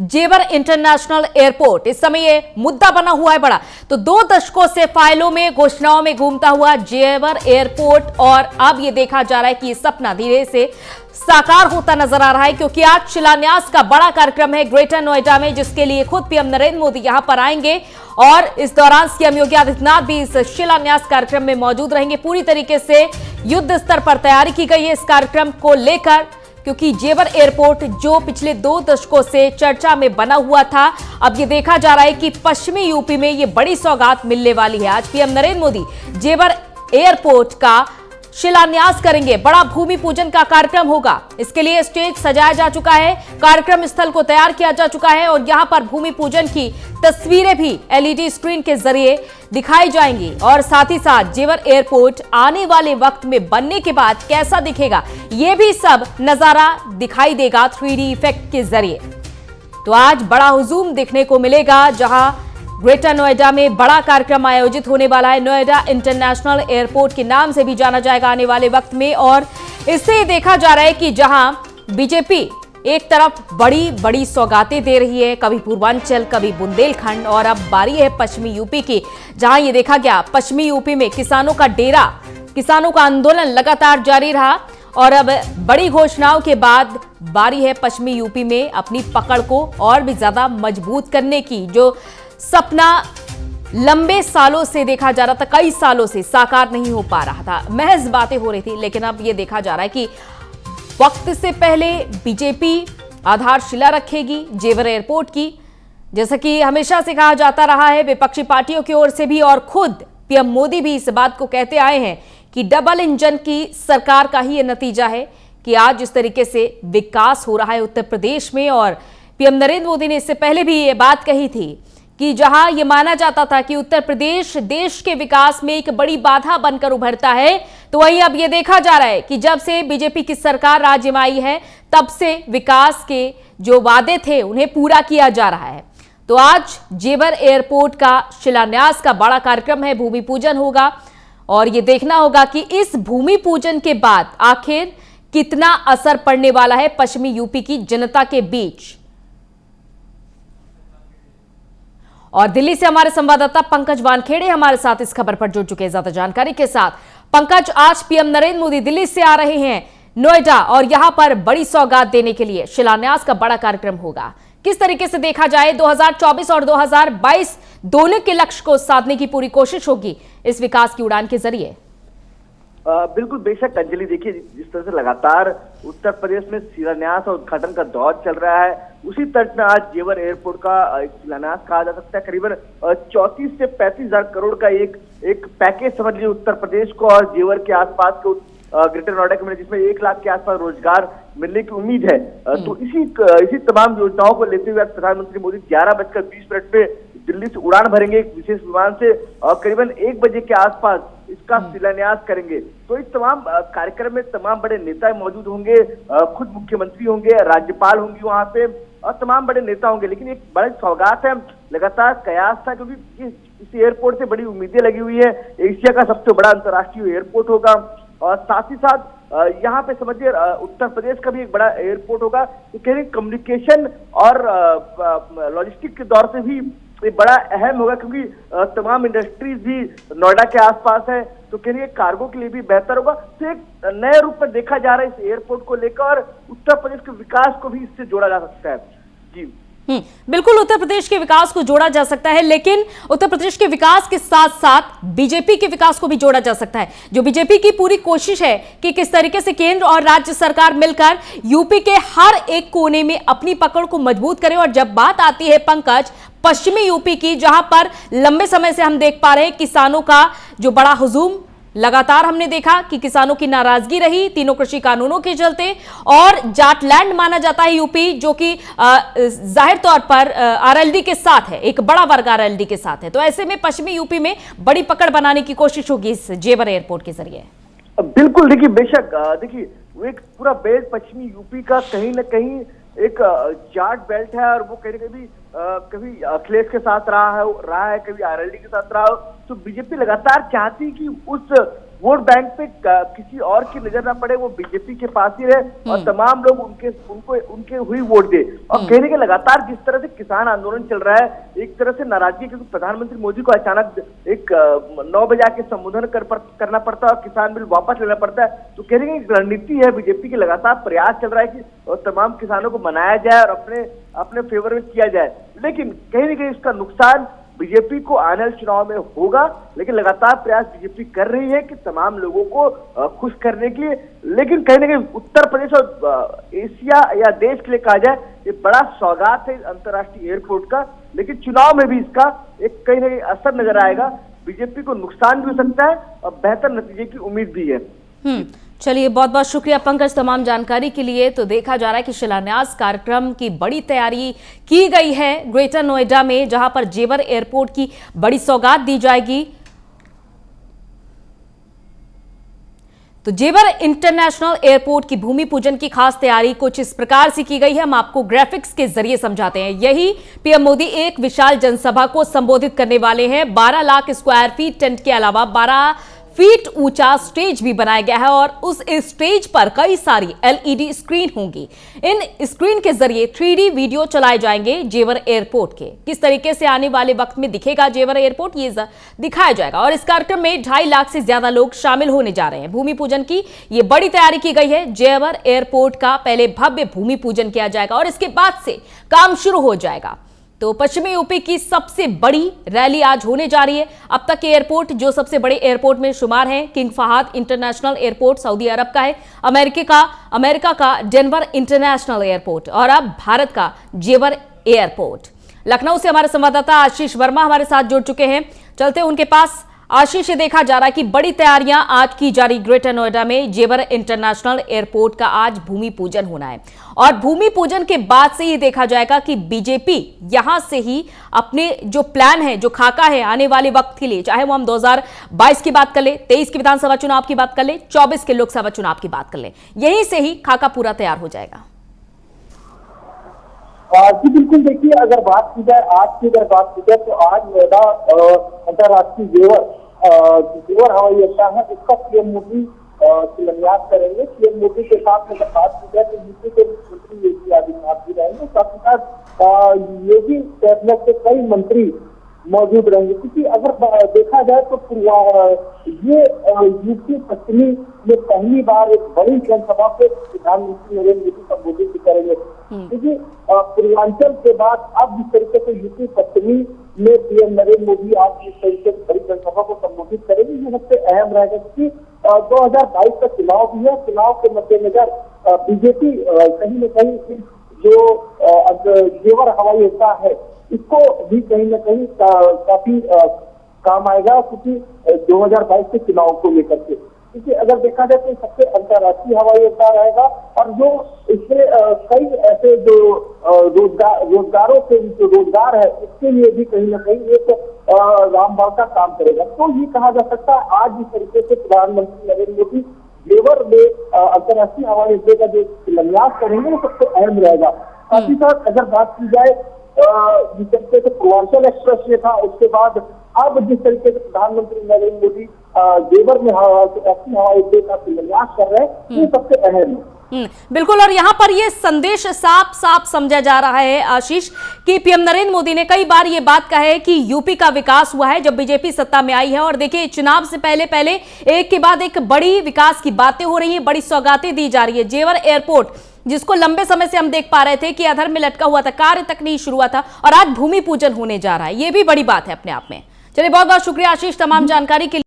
जेवर international airport इस समय ये मुद्दा बना हुआ है बड़ा। तो 2 दशकों से फाइलों में घोषणाओं में घूमता हुआ जेवर एयरपोर्ट, और अब ये देखा जा रहा है कि ये सपना धीरे से साकार होता नजर आ रहा है, क्योंकि आज शिलान्यास का बड़ा कार्यक्रम है ग्रेटर नोएडा में, जिसके लिए खुद पीएम नरेंद्र मोदी यहां पर आएंगे और इस दौरान सीएम योगी आदित्यनाथ भी इस शिलान्यास कार्यक्रम में मौजूद रहेंगे। पूरी तरीके से युद्ध स्तर पर तैयारी की गई है इस कार्यक्रम को लेकर, क्योंकि जेवर एयरपोर्ट जो पिछले 2 दशकों से चर्चा में बना हुआ था, अब ये देखा जा रहा है कि पश्चिमी यूपी में ये बड़ी सौगात मिलने वाली है। आज पीएम नरेंद्र मोदी जेवर एयरपोर्ट का शिलान्यास करेंगे, बड़ा भूमि पूजन का कार्यक्रम होगा। इसके लिए स्टेज सजाया जा चुका है, कार्यक्रम स्थल को तैयार किया जा चुका है और यहां पर भूमि पूजन की तस्वीरें भी एलईडी स्क्रीन के जरिए दिखाई जाएंगी। और साथ ही साथ जेवर एयरपोर्ट आने वाले वक्त में बनने के बाद कैसा दिखेगा, यह भी सब नजारा दिखाई देगा 3D इफेक्ट के जरिए। तो आज बड़ा हुजूम देखने को मिलेगा, जहां ग्रेटर नोएडा में बड़ा कार्यक्रम आयोजित होने वाला है। नोएडा इंटरनेशनल एयरपोर्ट के नाम से भी जाना जाएगा आने वाले वक्त में। और इससे देखा जा रहा है कि जहां बीजेपी एक तरफ बड़ी बड़ी सौगातें दे रही है, कभी पूर्वांचल, कभी बुंदेलखंड, और अब बारी है पश्चिमी यूपी की, जहां ये देखा गया पश्चिमी यूपी में किसानों का डेरा, किसानों का आंदोलन लगातार जारी रहा। और अब बड़ी घोषणाओं के बाद बारी है पश्चिमी यूपी में अपनी पकड़ को और भी ज्यादा मजबूत करने की। जो सपना लंबे सालों से देखा जा रहा था, कई सालों से साकार नहीं हो पा रहा था, महज बातें हो रही थी, लेकिन अब यह देखा जा रहा है कि वक्त से पहले बीजेपी आधारशिला रखेगी जेवर एयरपोर्ट की। जैसा कि हमेशा से कहा जाता रहा है विपक्षी पार्टियों की ओर से भी, और खुद पीएम मोदी भी इस बात को कहते आए हैं कि डबल इंजन की सरकार का ही यह नतीजा है कि आज इस तरीके से विकास हो रहा है उत्तर प्रदेश में। और पीएम नरेंद्र मोदी ने इससे पहले भी ये बात कही थी कि जहां यह माना जाता था कि उत्तर प्रदेश देश के विकास में एक बड़ी बाधा बनकर उभरता है, तो वहीं अब यह देखा जा रहा है कि जब से बीजेपी की सरकार राज्य में आई है, तब से विकास के जो वादे थे उन्हें पूरा किया जा रहा है। तो आज जेवर एयरपोर्ट का शिलान्यास का बड़ा कार्यक्रम है, भूमि पूजन होगा, और यह देखना होगा कि इस भूमि पूजन के बाद आखिर कितना असर पड़ने वाला है पश्चिमी यूपी की जनता के बीच। और दिल्ली से हमारे संवाददाता पंकज वानखेड़े हमारे साथ इस खबर पर जुड़ चुके हैं ज्यादा जानकारी के साथ। पंकज, आज पीएम नरेंद्र मोदी दिल्ली से आ रहे हैं नोएडा और यहां पर बड़ी सौगात देने के लिए शिलान्यास का बड़ा कार्यक्रम होगा। किस तरीके से देखा जाए 2024 और 2022 दोनों के लक्ष्य को साधने की पूरी कोशिश होगी इस विकास की उड़ान के जरिए? बिल्कुल बेशक अंजलि, देखिए जिस तरह से लगातार उत्तर प्रदेश में शिलान्यास और उद्घाटन का दौर चल रहा है, उसी तर्ज में आज जेवर एयरपोर्ट का एक शिलान्यास कहा जा सकता है। करीबन 34 से 35 हजार करोड़ का एक पैकेज समझ लीजिए उत्तर प्रदेश को और जेवर के आसपास के ग्रेटर नोएडा के, जिसमें 1 लाख के आसपास रोजगार मिलने की उम्मीद है। तो इसी तमाम योजनाओं को लेते हुए प्रधानमंत्री मोदी 11:20 पे दिल्ली से उड़ान भरेंगे एक विशेष विमान से, और करीबन 1 बजे के आसपास इसका शिलान्यास करेंगे। तो इस तमाम कार्यक्रम में तमाम बड़े नेता मौजूद होंगे, खुद मुख्यमंत्री होंगे, राज्यपाल होंगी वहां पे, और तमाम बड़े नेता होंगे। लेकिन एक बड़ी सौगात है, लगातार कयास था, क्योंकि इस एयरपोर्ट से बड़ी उम्मीदें लगी हुई है। एशिया का सबसे बड़ा अंतर्राष्ट्रीय एयरपोर्ट होगा, और साथ ही साथ यहाँ पे समझिए उत्तर प्रदेश का भी एक बड़ा एयरपोर्ट होगा। तो कह रहे कम्युनिकेशन और लॉजिस्टिक के दौर से भी ये बड़ा अहम होगा, क्योंकि तमाम इंडस्ट्रीज भी नोएडा के आसपास है। तो कह रही है कार्गो के लिए भी बेहतर होगा। तो एक नए रूप में देखा जा रहा है इस एयरपोर्ट को लेकर, और उत्तर प्रदेश के विकास को भी इससे जोड़ा जा सकता है। जी बिल्कुल, उत्तर प्रदेश के विकास को जोड़ा जा सकता है, लेकिन उत्तर प्रदेश के विकास के साथ साथ बीजेपी के विकास को भी जोड़ा जा सकता है। जो बीजेपी की पूरी कोशिश है कि किस तरीके से केंद्र और राज्य सरकार मिलकर यूपी के हर एक कोने में अपनी पकड़ को मजबूत करे। और जब बात आती है पंकज पश्चिमी यूपी की, जहां पर लंबे समय से हम देख पा रहे हैं किसानों का जो बड़ा हुजूम, लगातार हमने देखा कि किसानों की नाराजगी रही तीनों कृषि कानूनों के चलते, और जाटलैंड माना जाता है यूपी, जो कि जाहिर तौर पर आरएलडी के साथ है, एक बड़ा वर्ग आरएलडी के साथ है। तो ऐसे में पश्चिमी यूपी में बड़ी पकड़ बनाने की कोशिश होगी इस जेवर एयरपोर्ट के जरिए। बिल्कुल, देखिए बेशक, देखिए वो एक पूरा बेल्ट पश्चिमी यूपी का कहीं ना कहीं एक जाट बेल्ट है, और वो कहीं ना कहीं कभी अखिलेश के साथ रहा है, कभी आरएलडी के साथ रहा हो। तो बीजेपी लगातार चाहती कि उस वोट बैंक पे किसी और की नजर ना पड़े, वो बीजेपी के पास ही रहे और तमाम लोग उनके हुई वोट दे। और कहने के लगातार जिस तरह से किसान आंदोलन चल रहा है, एक तरह से नाराजगी, क्योंकि प्रधानमंत्री मोदी को अचानक एक 9 बजे आके संबोधन करना पड़ता है और किसान बिल वापस लेना पड़ता है। तो कहने की रणनीति है बीजेपी की, लगातार प्रयास चल रहा है कि तमाम किसानों को मनाया जाए और अपने फेवर में किया जाए। लेकिन कहीं ना कहीं इसका नुकसान बीजेपी को आने वाले चुनाव में होगा। लेकिन लगातार प्रयास बीजेपी कर रही है कि तमाम लोगों को खुश करने के लिए। लेकिन कहीं ना कहीं उत्तर प्रदेश और एशिया या देश के लिए कहा जाए, ये बड़ा सौगात है अंतर्राष्ट्रीय एयरपोर्ट का। लेकिन चुनाव में भी इसका एक कहीं ना कहीं असर नजर आएगा। बीजेपी को नुकसान भी हो सकता है और बेहतर नतीजे की उम्मीद भी है। चलिए, बहुत बहुत शुक्रिया पंकज तमाम जानकारी के लिए। तो देखा जा रहा है कि शिलान्यास कार्यक्रम की बड़ी तैयारी की गई है ग्रेटर नोएडा में, जहां पर जेवर एयरपोर्ट की बड़ी सौगात दी जाएगी। तो जेवर इंटरनेशनल एयरपोर्ट की भूमि पूजन की खास तैयारी कुछ इस प्रकार से की गई है। हम आपको ग्राफिक्स के जरिए समझाते हैं। यही पीएम मोदी एक विशाल जनसभा को संबोधित करने वाले हैं। 12 लाख स्क्वायर फीट टेंट के अलावा 12 फीट ऊंचा स्टेज भी बनाया गया है और उस स्टेज पर कई सारी एलईडी स्क्रीन होंगी। इन स्क्रीन के जरिए 3D वीडियो चलाए जाएंगे जेवर एयरपोर्ट के। किस तरीके से आने वाले वक्त में दिखेगा जेवर एयरपोर्ट, ये दिखाया जाएगा। और इस कार्यक्रम में 2.5 लाख से ज्यादा लोग शामिल होने जा रहे हैं। भूमि पूजन की ये बड़ी तैयारी की गई है। जेवर एयरपोर्ट का पहले भव्य भूमि पूजन किया जाएगा और इसके बाद से काम शुरू हो जाएगा। तो पश्चिमी यूपी की सबसे बड़ी रैली आज होने जा रही है। अब तक के एयरपोर्ट जो सबसे बड़े एयरपोर्ट में शुमार है, किंग फहद इंटरनेशनल एयरपोर्ट सऊदी अरब का है, अमेरिका का डेनवर इंटरनेशनल एयरपोर्ट और अब भारत का जेवर एयरपोर्ट। लखनऊ से हमारे संवाददाता आशीष वर्मा हमारे साथ जुड़ चुके हैं। चलते उनके पास। आशीष, से देखा जा रहा है कि बड़ी तैयारियां आज की जा रही ग्रेटर नोएडा में जेवर इंटरनेशनल एयरपोर्ट का आज भूमि पूजन होना है और भूमि पूजन के बाद से ये देखा जाएगा कि बीजेपी यहां से ही अपने जो प्लान है, जो खाका है आने वाले वक्त के लिए, चाहे वो हम 2022 की बात कर ले, 23 के विधानसभा चुनाव की बात कर ले, 24 के लोकसभा चुनाव की बात कर ले, यहीं से ही खाका पूरा तैयार हो जाएगा। जी बिल्कुल, देखिए अगर बात की जाए आज की, तो आज नोएडा अंतर्राष्ट्रीय जेवर हवाई अड्डा है, इसका पीएम मोदी शिलान्यास करेंगे। पीएम मोदी के साथ अगर बात की जाए तो यूपी के मुख्यमंत्री योगी आदित्यनाथ भी रहेंगे, साथ ही साथ योगी कैबिनेट के कई मंत्री मौजूद रहेंगे। क्योंकि अगर देखा जाए तो ये यूपी पश्चिमी में पहली बार एक बड़ी जनसभा को प्रधानमंत्री नरेंद्र मोदी संबोधित करेंगे। क्योंकि पूर्वांचल के बाद अब जिस तरीके से यूपी पश्चिमी में पीएम नरेंद्र मोदी आज जिस तरीके से बड़ी जनसभा को संबोधित करेंगे, ये सबसे अहम रहेगा। क्योंकि 2022 का चुनाव भी है। चुनाव के मद्देनजर बीजेपी कहीं न कहीं जो जेवर हवाई अड्डा है इसको भी कहीं न कहीं काफी काम आएगा, क्योंकि 2022 के चुनाव को लेकर के। क्योंकि अगर देखा जाए तो सबसे अंतर्राष्ट्रीय हवाई अड्डा रहेगा और जो इससे कई ऐसे जो रोजगारों से जो रोजगार है उसके लिए भी कहीं ना कहीं एक रामबाण का काम करेगा। तो ये कहा जा सकता है आज जिस तरीके से प्रधानमंत्री नरेंद्र मोदी जेवर में अंतर्राष्ट्रीय हवाई अड्डे का जो शिलान्यास करेंगे वो सबसे अहम रहेगा। साथ ही साथ अगर बात की जाए जिस तरीके से पूर्वांचल एक्सप्रेस था, उसके बाद अब जिस तरीके से प्रधानमंत्री नरेंद्र मोदी जेवर में हवाई अड्डे का शिलान्यास कर रहे हैं, ये सबसे अहम है। बिल्कुल, और यहाँ पर ये संदेश साफ साफ समझा जा रहा है आशीष कि पीएम नरेंद्र मोदी ने कई बार ये बात कहा है कि यूपी का विकास हुआ है जब बीजेपी सत्ता में आई है। और देखिए, चुनाव से पहले एक के बाद एक बड़ी विकास की बातें हो रही है, बड़ी सौगातें दी जा रही है। जेवर एयरपोर्ट जिसको लंबे समय से हम देख पा रहे थे कि अधर में लटका हुआ था, कार्य तक नहीं शुरू हुआ था, और आज भूमि पूजन होने जा रहा है। ये भी बड़ी बात है अपने आप में। चलिए, बहुत बहुत शुक्रिया आशीष तमाम जानकारी के लिए।